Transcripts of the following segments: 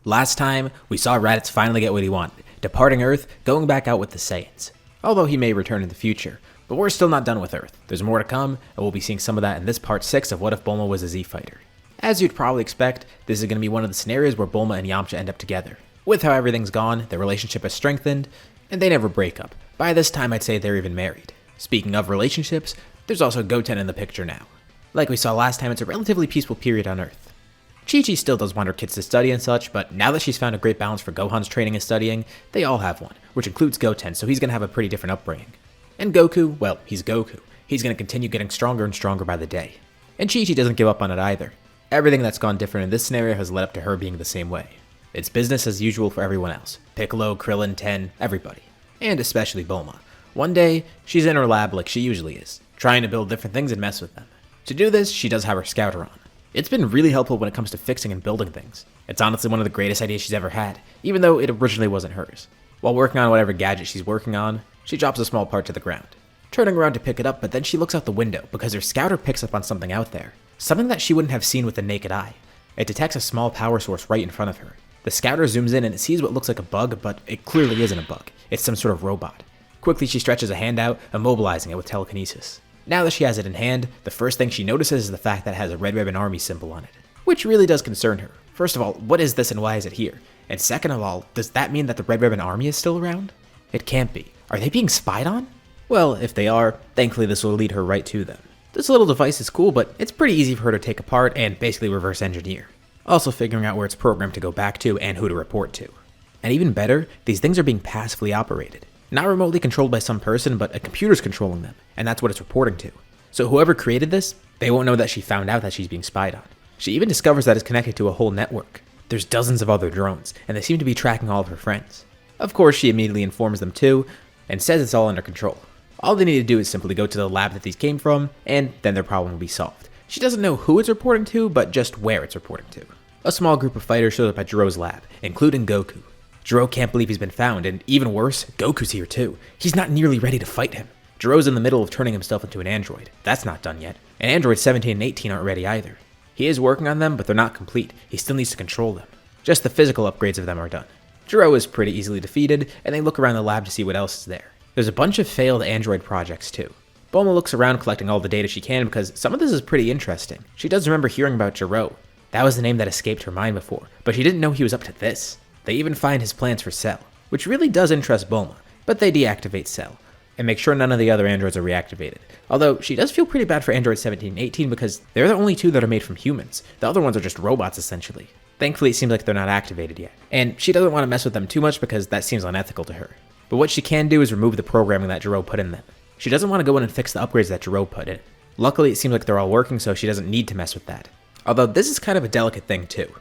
Last time, we saw Raditz finally get what he wanted, departing Earth, going back out with the Saiyans. Although he may return in the future, but we're still not done with Earth. There's more to come, and we'll be seeing some of that in this part 6 of What If Bulma Was a Z-Fighter. As you'd probably expect, this is going to be one of the scenarios where Bulma and Yamcha end up together. With how everything's gone, their relationship has strengthened, and they never break up. By this time, I'd say they're even married. Speaking of relationships, there's also Goten in the picture now. Like we saw last time, it's a relatively peaceful period on Earth. Chi-Chi still does want her kids to study and such, but now that she's found a great balance for Gohan's training and studying, they all have one, which includes Goten, so he's going to have a pretty different upbringing. And Goku, well, he's Goku. He's going to continue getting stronger and stronger by the day. And Chi-Chi doesn't give up on it either. Everything that's gone different in this scenario has led up to her being the same way. It's business as usual for everyone else. Piccolo, Krillin, Ten, everybody. And especially Bulma. One day, she's in her lab like she usually is, trying to build different things and mess with them. To do this, she does have her scouter on. It's been really helpful when it comes to fixing and building things. It's honestly one of the greatest ideas she's ever had, even though it originally wasn't hers. While working on whatever gadget she's working on, she drops a small part to the ground. Turning around to pick it up, but then she looks out the window because her scouter picks up on something out there. Something that she wouldn't have seen with the naked eye. It detects a small power source right in front of her. The scouter zooms in and it sees what looks like a bug, but it clearly isn't a bug. It's some sort of robot. Quickly she stretches a hand out, immobilizing it with telekinesis. Now that she has it in hand, the first thing she notices is the fact that it has a Red Ribbon Army symbol on it, which really does concern her. First of all, what is this and why is it here? And second of all, does that mean that the Red Ribbon Army is still around? It can't be. Are they being spied on? Well, if they are, thankfully this will lead her right to them. This little device is cool, but it's pretty easy for her to take apart and basically reverse engineer. Also figuring out where it's programmed to go back to and who to report to. And even better, these things are being passively operated. Not remotely controlled by some person, but a computer's controlling them, and that's what it's reporting to. So whoever created this, they won't know that she found out that she's being spied on. She even discovers that it's connected to a whole network. There's dozens of other drones, and they seem to be tracking all of her friends. Of course, she immediately informs them too, and says it's all under control. All they need to do is simply go to the lab that these came from, and then their problem will be solved. She doesn't know who it's reporting to, but just where it's reporting to. A small group of fighters shows up at Jiro's lab, including Goku. Jiro can't believe he's been found, and even worse, Goku's here too. He's not nearly ready to fight him. Jiro's in the middle of turning himself into an android. That's not done yet. And androids 17 and 18 aren't ready either. He is working on them, but they're not complete. He still needs to control them. Just the physical upgrades of them are done. Jiro is pretty easily defeated, and they look around the lab to see what else is there. There's a bunch of failed android projects too. Bulma looks around collecting all the data she can because some of this is pretty interesting. She does remember hearing about Jiro. That was the name that escaped her mind before, but she didn't know he was up to this. They even find his plans for Cell, which really does interest Bulma, but they deactivate Cell, and make sure none of the other androids are reactivated. Although, she does feel pretty bad for androids 17 and 18 because they're the only two that are made from humans. The other ones are just robots, essentially. Thankfully, it seems like they're not activated yet, and she doesn't want to mess with them too much because that seems unethical to her. But what she can do is remove the programming that Jiro put in them. She doesn't want to go in and fix the upgrades that Jiro put in. Luckily, it seems like they're all working, so she doesn't need to mess with that. Although, this is kind of a delicate thing too.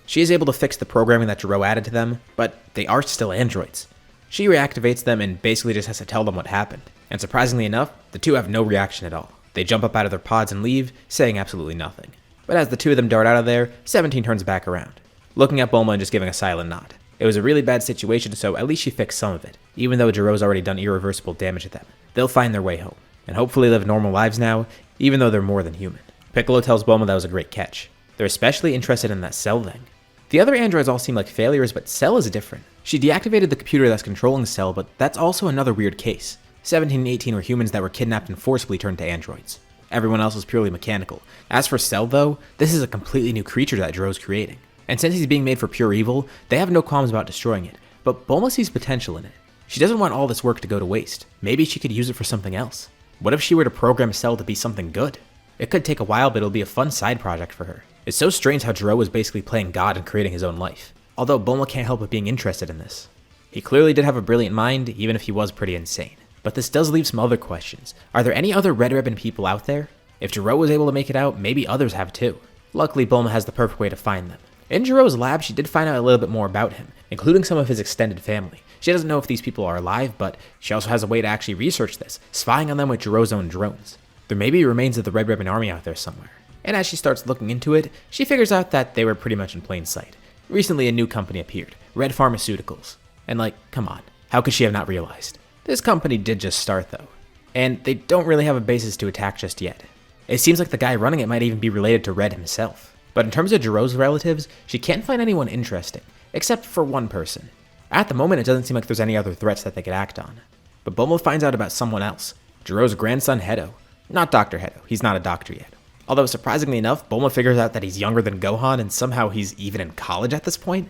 She is able to fix the programming that Jiro added to them, but they are still androids. She reactivates them and basically just has to tell them what happened. And surprisingly enough, the two have no reaction at all. They jump up out of their pods and leave, saying absolutely nothing. But as the two of them dart out of there, 17 turns back around, looking at Bulma and just giving a silent nod. It was a really bad situation, so at least she fixed some of it, even though Jiro's already done irreversible damage to them. They'll find their way home, and hopefully live normal lives now, even though they're more than human. Piccolo tells Bulma that was a great catch. They're especially interested in that Cell thing. The other androids all seem like failures, but Cell is different. She deactivated the computer that's controlling Cell, but that's also another weird case. 17 and 18 were humans that were kidnapped and forcibly turned to androids. Everyone else was purely mechanical. As for Cell though, this is a completely new creature that Jiro's creating. And since he's being made for pure evil, they have no qualms about destroying it. But Bulma sees potential in it. She doesn't want all this work to go to waste. Maybe she could use it for something else. What if she were to program Cell to be something good? It could take a while, but it'll be a fun side project for her. It's so strange how Jiro was basically playing God and creating his own life. Although Bulma can't help but being interested in this. He clearly did have a brilliant mind, even if he was pretty insane. But this does leave some other questions. Are there any other Red Ribbon people out there? If Jiro was able to make it out, maybe others have too. Luckily, Bulma has the perfect way to find them. In Jiro's lab, she did find out a little bit more about him, including some of his extended family. She doesn't know if these people are alive, but she also has a way to actually research this, spying on them with Jiro's own drones. There may be remains of the Red Ribbon Army out there somewhere. And as she starts looking into it, she figures out that they were pretty much in plain sight. Recently, a new company appeared, Red Pharmaceuticals. And come on, how could she have not realized? This company did just start though, and they don't really have a basis to attack just yet. It seems like the guy running it might even be related to Red himself. But in terms of Jiro's relatives, she can't find anyone interesting. except for one person. At the moment, it doesn't seem like there's any other threats that they could act on. But Bulma finds out about someone else, Jiro's grandson Hedo. Not Dr. Hedo, he's not a doctor yet. Although surprisingly enough, Bulma figures out that he's younger than Gohan and somehow he's even in college at this point.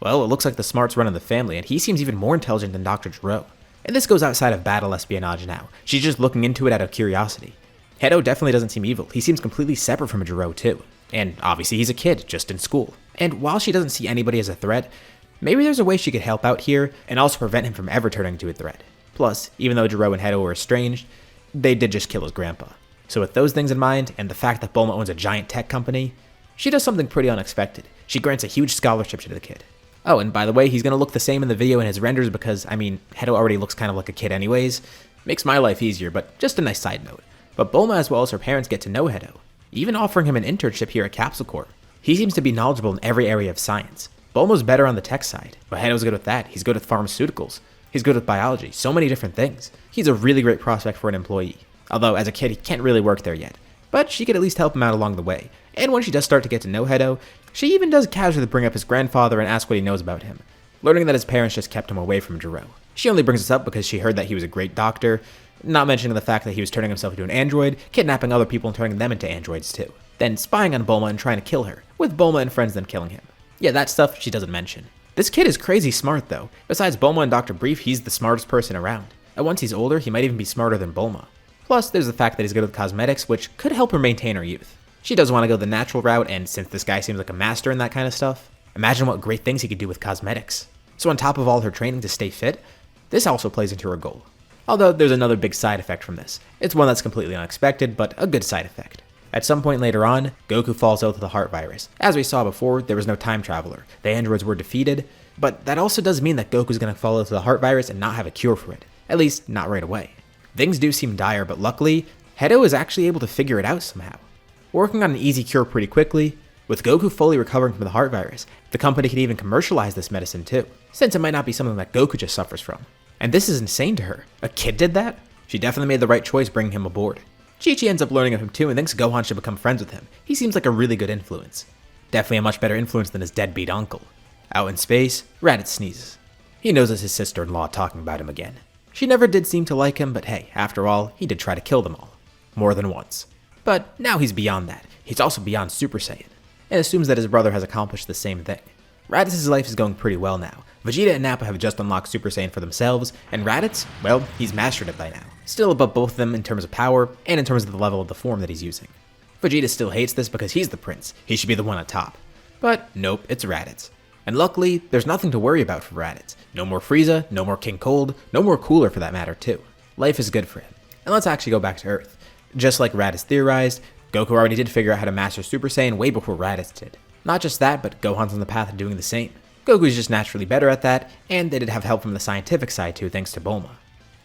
Well, it looks like the smarts run in the family and he seems even more intelligent than Dr. Jiro. And this goes outside of battle espionage now. She's just looking into it out of curiosity. Hedo definitely doesn't seem evil. He seems completely separate from Jiro too. And obviously he's a kid, just in school. And while she doesn't see anybody as a threat, maybe there's a way she could help out here and also prevent him from ever turning into a threat. Plus, even though Jiro and Hedo were estranged, they did just kill his grandpa. So with those things in mind, and the fact that Bulma owns a giant tech company, she does something pretty unexpected. She grants a huge scholarship to the kid. Oh, and by the way, he's gonna look the same in the video in his renders because, Hedo already looks kind of like a kid anyways. Makes my life easier, but just a nice side note. But Bulma as well as her parents get to know Hedo, even offering him an internship here at Capsule Corp. He seems to be knowledgeable in every area of science. Bulma's better on the tech side, but Hedo's good with that. He's good with pharmaceuticals. He's good with biology, so many different things. He's a really great prospect for an employee. Although, as a kid, he can't really work there yet. But she could at least help him out along the way. And when she does start to get to know Hedo, she even does casually bring up his grandfather and ask what he knows about him, learning that his parents just kept him away from Jiro. She only brings this up because she heard that he was a great doctor, not mentioning the fact that he was turning himself into an android, kidnapping other people and turning them into androids too. Then spying on Bulma and trying to kill her, with Bulma and friends then killing him. Yeah, that stuff she doesn't mention. This kid is crazy smart though. Besides Bulma and Dr. Brief, he's the smartest person around. And once he's older, he might even be smarter than Bulma. Plus, there's the fact that he's good with cosmetics, which could help her maintain her youth. She does want to go the natural route, and since this guy seems like a master in that kind of stuff, imagine what great things he could do with cosmetics. So on top of all her training to stay fit, this also plays into her goal. Although there's another big side effect from this. It's one that's completely unexpected, but a good side effect. At some point later on, Goku falls ill to the heart virus. As we saw before, there was no time traveler. The androids were defeated, but that also does mean that Goku's going to fall ill to the heart virus and not have a cure for it. At least, not right away. Things do seem dire, but luckily, Hedo is actually able to figure it out somehow. Working on an easy cure pretty quickly, with Goku fully recovering from the heart virus, the company could even commercialize this medicine too, since it might not be something that Goku just suffers from. And this is insane to her. A kid did that? She definitely made the right choice bringing him aboard. Chi-Chi ends up learning of him too and thinks Gohan should become friends with him. He seems like a really good influence. Definitely a much better influence than his deadbeat uncle. Out in space, Raditz sneezes. He knows it's his sister-in-law talking about him again. She never did seem to like him, but hey, after all, he did try to kill them all. More than once. But now he's beyond that. He's also beyond Super Saiyan, and assumes that his brother has accomplished the same thing. Raditz's life is going pretty well now. Vegeta and Nappa have just unlocked Super Saiyan for themselves, and Raditz, well, he's mastered it by now. Still above both of them in terms of power, and in terms of the level of the form that he's using. Vegeta still hates this because he's the prince. He should be the one at top. But nope, it's Raditz. And luckily, there's nothing to worry about for Raditz. No more Frieza, no more King Cold, no more Cooler for that matter too. Life is good for him. And let's actually go back to Earth. Just like Raditz theorized, Goku already did figure out how to master Super Saiyan way before Raditz did. Not just that, but Gohan's on the path of doing the same. Goku's just naturally better at that, and they did have help from the scientific side too thanks to Bulma.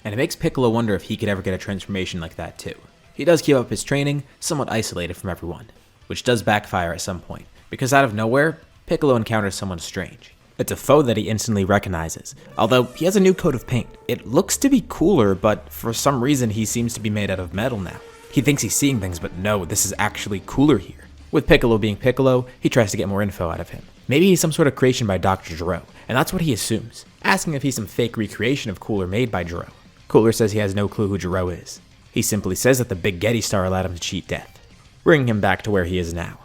And it makes Piccolo wonder if he could ever get a transformation like that too. He does keep up his training, somewhat isolated from everyone, which does backfire at some point, because out of nowhere, Piccolo encounters someone strange. It's a foe that he instantly recognizes, although he has a new coat of paint. It looks to be cooler, but for some reason he seems to be made out of metal now. He thinks he's seeing things, but no, this is actually cooler here. With Piccolo being Piccolo, he tries to get more info out of him. Maybe he's some sort of creation by Dr. Jiro, and that's what he assumes, asking if he's some fake recreation of Cooler made by Jiro. Cooler says he has no clue who Jiro is. He simply says that the big Gete star allowed him to cheat death, bringing him back to where he is now.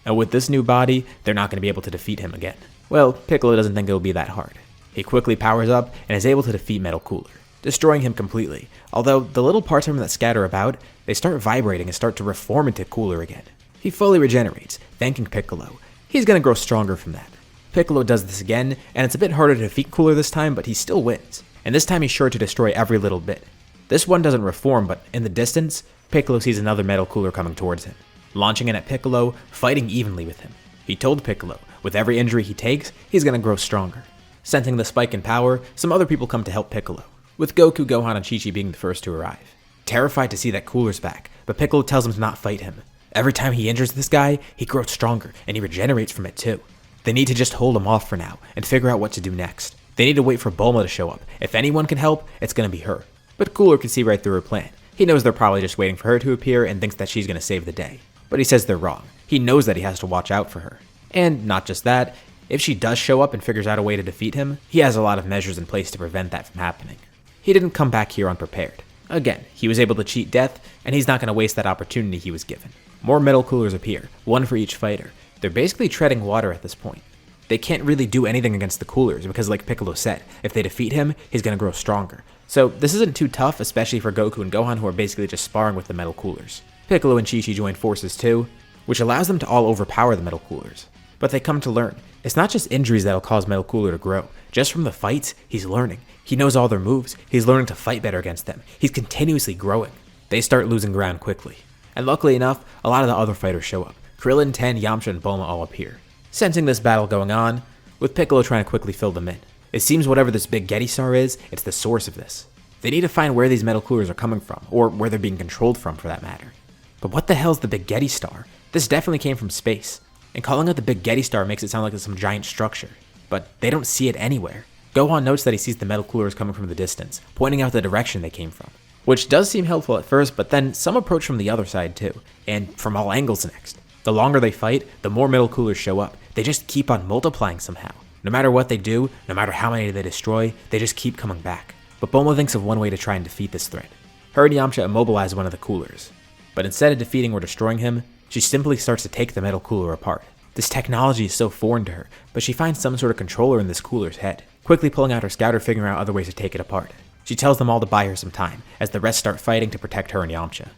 And with this new body, they're not going to be able to defeat him again. Well, Piccolo doesn't think it'll be that hard. He quickly powers up and is able to defeat Metal Cooler, destroying him completely, although the little parts of him that scatter about, they start vibrating and start to reform into Cooler again. He fully regenerates, thanking Piccolo. He's going to grow stronger from that. Piccolo does this again, and it's a bit harder to defeat Cooler this time, but he still wins. And this time he's sure to destroy every little bit. This one doesn't reform, but in the distance, Piccolo sees another Metal Cooler coming towards him, launching in at Piccolo, fighting evenly with him. He told Piccolo, with every injury he takes, he's going to grow stronger. Sensing the spike in power, some other people come to help Piccolo, with Goku, Gohan, and Chi-Chi being the first to arrive. Terrified to see that Cooler's back, but Piccolo tells him to not fight him. Every time he injures this guy, he grows stronger, and he regenerates from it too. They need to just hold him off for now, and figure out what to do next. They need to wait for Bulma to show up. If anyone can help, it's going to be her. But Cooler can see right through her plan. He knows they're probably just waiting for her to appear and thinks that she's going to save the day. But he says they're wrong. He knows that he has to watch out for her. And not just that, If she does show up and figures out a way to defeat him, he has a lot of measures in place to prevent that from happening. He didn't come back here unprepared. Again, he was able to cheat death, and he's not going to waste that opportunity he was given. More metal coolers appear, one for each fighter. They're basically treading water at this point. They can't really do anything against the coolers because, like Piccolo said, if they defeat him, he's going to grow stronger. So this isn't too tough, especially for Goku and Gohan, who are basically just sparring with the metal coolers. Piccolo and Chi-Chi join forces too, which allows them to all overpower the metal coolers. But they come to learn, it's not just injuries that'll cause Metal Cooler to grow. Just from the fights, he's learning. He knows all their moves. He's learning to fight better against them. He's continuously growing. They start losing ground quickly. And luckily enough, a lot of the other fighters show up. Krillin, Ten, Yamcha, and Bulma all appear. Sensing this battle going on, with Piccolo trying to quickly fill them in. It seems whatever this big Gete star is, it's the source of this. They need to find where these metal coolers are coming from, or where they're being controlled from for that matter. But what the hell's the big Gete star? This definitely came from space. And calling it the big Gete star makes it sound like it's some giant structure. But they don't see it anywhere. Gohan notes that he sees the metal coolers coming from the distance, pointing out the direction they came from. Which does seem helpful at first, but then some approach from the other side too, and from all angles next. The longer they fight, the more metal coolers show up. They just keep on multiplying somehow. No matter what they do, no matter how many they destroy, they just keep coming back. But Bulma thinks of one way to try and defeat this threat. Her and Yamcha immobilize one of the coolers. But instead of defeating or destroying him, she simply starts to take the metal cooler apart. This technology is so foreign to her, but she finds some sort of controller in this cooler's head, quickly pulling out her scouter, figuring out other ways to take it apart. She tells them all to buy her some time, as the rest start fighting to protect her and Yamcha.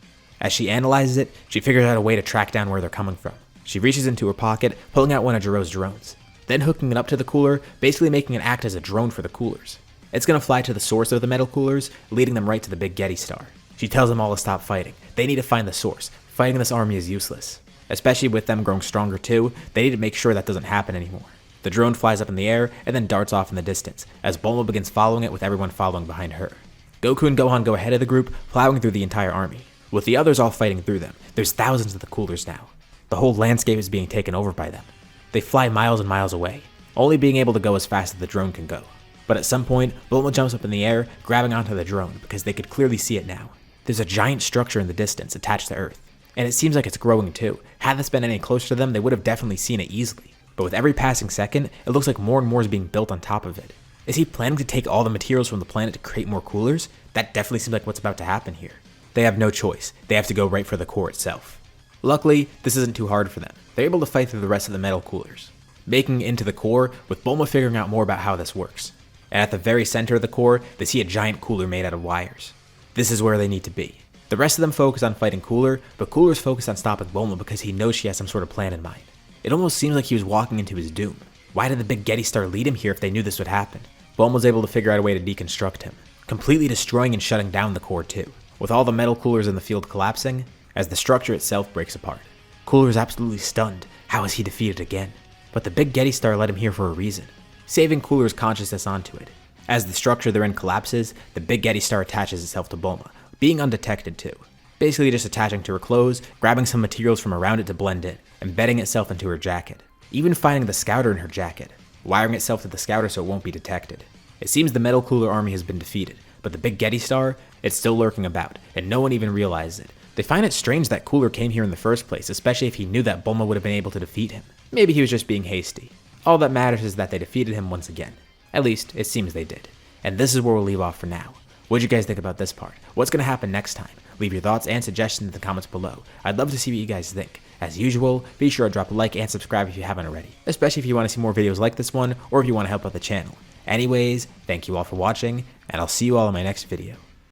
As she analyzes it, she figures out a way to track down where they're coming from. She reaches into her pocket, pulling out one of Jiro's drones, then hooking it up to the cooler, basically making it act as a drone for the coolers. It's going to fly to the source of the metal coolers, leading them right to the big Gete star. She tells them all to stop fighting. They need to find the source. Fighting this army is useless. Especially with them growing stronger too, they need to make sure that doesn't happen anymore. The drone flies up in the air and then darts off in the distance, as Bulma begins following it with everyone following behind her. Goku and Gohan go ahead of the group, plowing through the entire army, with the others all fighting through them. There's thousands of the coolers now. The whole landscape is being taken over by them. They fly miles and miles away, only being able to go as fast as the drone can go. But at some point, Bulma jumps up in the air, grabbing onto the drone because they could clearly see it now. There's a giant structure in the distance attached to Earth, and it seems like it's growing too. Had this been any closer to them, they would have definitely seen it easily. But with every passing second, it looks like more and more is being built on top of it. Is he planning to take all the materials from the planet to create more coolers? That definitely seems like what's about to happen here. They have no choice. They have to go right for the core itself. Luckily, this isn't too hard for them. They're able to fight through the rest of the metal coolers, making it into the core, with Bulma figuring out more about how this works. And at the very center of the core, they see a giant cooler made out of wires. This is where they need to be. The rest of them focus on fighting Cooler, but Cooler's focused on stopping Bulma because he knows she has some sort of plan in mind. It almost seems like he was walking into his doom. Why did the big Gete star lead him here if they knew this would happen? Bulma was able to figure out a way to deconstruct him, completely destroying and shutting down the core too, with all the metal coolers in the field collapsing as the structure itself breaks apart. Cooler is absolutely stunned. How is he defeated again? But the big Gete star led him here for a reason, saving Cooler's consciousness onto it. As the structure they're in collapses, the big Gete star attaches itself to Bulma, being undetected too. Basically just attaching to her clothes, grabbing some materials from around it to blend in, embedding itself into her jacket. Even finding the scouter in her jacket, wiring itself to the scouter so it won't be detected. It seems the metal cooler army has been defeated, but the big Gete star, it's still lurking about, and no one even realizes it. They find it strange that Cooler came here in the first place, especially if he knew that Bulma would have been able to defeat him. Maybe he was just being hasty. All that matters is that they defeated him once again. At least, it seems they did. And this is where we'll leave off for now. What'd you guys think about this part? What's going to happen next time? Leave your thoughts and suggestions in the comments below. I'd love to see what you guys think. As usual, be sure to drop a like and subscribe if you haven't already, especially if you want to see more videos like this one, or if you want to help out the channel. Anyways, thank you all for watching, and I'll see you all in my next video.